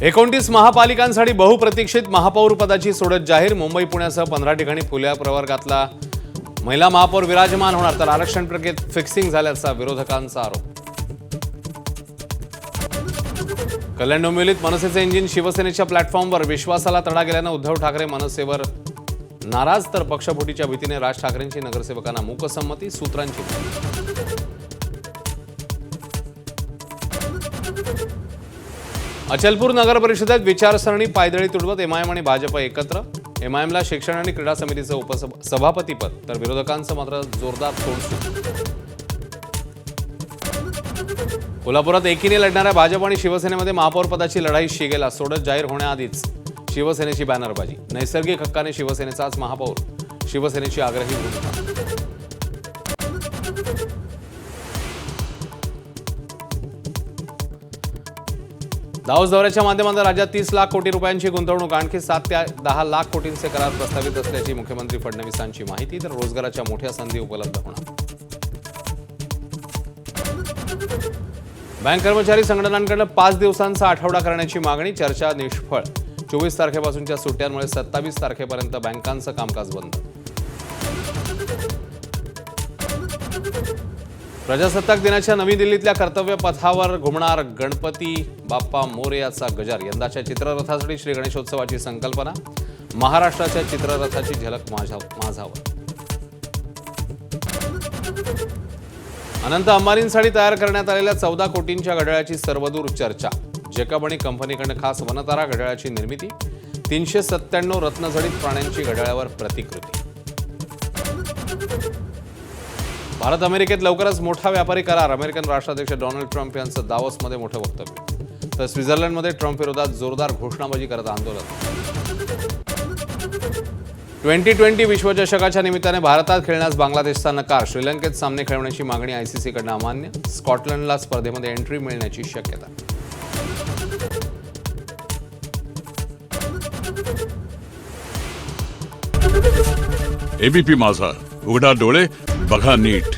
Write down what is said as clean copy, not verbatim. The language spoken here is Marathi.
29 महापालिकांसाठी बहुप्रतीक्षित महापौर पदाची सोडत जाहीर. मुंबई पुण्यासह 15 ठिकाणी खुल्या प्रवर्गातला महिला महापौर विराजमान होणार, तर आरक्षण प्रक्रियेत फिक्सिंग झाल्याचा विरोधकांचा आरोप. कल्याण डोंबिवलीत मनसेचे इंजिन शिवसेनेच्या प्लॅटफॉर्मवर विश्वासाला तडा गेल्यानं उद्धव ठाकरे मनसेवर नाराज, तर पक्षफुटीच्या भीतीने राज ठाकरेंची नगरसेवकांना मूकसंमती. सूत्रांची अचलपूर नगर परिषदेत विचारसरणी पायदळी तुडवत एमआयएम आणि भाजप एकत्र. एमआयएमला शिक्षण आणि क्रीडा समितीचं उपसभापतीपद, तर विरोधकांचं मात्र जोरदार तोडसूड. कोल्हापुरात एकीने लढणाऱ्या भाजप आणि शिवसेनेमध्ये महापौर पदाची लढाई शिगेला. सोडत जाहीर होण्याआधीच शिवसेनेची बॅनरबाजी. नैसर्गिक हक्काने शिवसेनेचाच महापौर, शिवसेनेची आग्रही भूमिका. दावोस दौऱ्याच्या माध्यमातून राज्यात 30 लाख कोटी रुपयांची गुंतवणूक. आणखी 7 ते 10 लाख कोटींचे करार प्रस्तावित असल्याची मुख्यमंत्री फडणवीसांची माहिती, तर रोजगाराच्या मोठ्या संधी उपलब्ध होणार. बँक कर्मचारी संघटनांकडून 5 दिवसांचा आठवडा करण्याची मागणी. चर्चा निष्फळ. 24 तारखेपासूनच्या सुट्ट्यांमुळे 27 तारखेपर्यंत बँकांचं कामकाज बंद. प्रजासत्ताक दिनाच्या नवी दिल्लीतल्या कर्तव्य पथावर घुमणार गणपती बाप्पा मोरयाचा गजर. यंदाच्या चित्ररथासाठी श्री गणेशोत्सवाची संकल्पना. महाराष्ट्राच्या चित्ररथाची झलक माझावर. अनंत अंबानींसाठी तयार करण्यात आलेल्या 14 कोटींच्या घड्याळाची सर्वदूर चर्चा. जेकब आणि कंपनीकडून खास वनतारा घड्याळाची निर्मिती. 397 रत्नजडित प्राण्यांची घड्याळावर प्रतिकृती. भारत अमेरिकेत लवकरच मोठा व्यापारी करार. अमेरिकन राष्ट्राध्यक्ष डोनाल्ड ट्रम्प यांचं दावोसमध्ये मोठं वक्तव्य. तर स्वित्झर्लंडमध्ये ट्रम्प विरोधात जोरदार घोषणाबाजी करत आंदोलन. 2020 विश्वचषकाच्या निमित्ताने भारतात खेळण्यास बांगलादेशचा नकार. श्रीलंकेत सामने खेळवण्याची मागणी आयसीसीकडून अमान्य. स्कॉटलंडला स्पर्धेमध्ये एंट्री मिळण्याची शक्यता. एबीपी माझा, उघडा डोळे बघा नीट.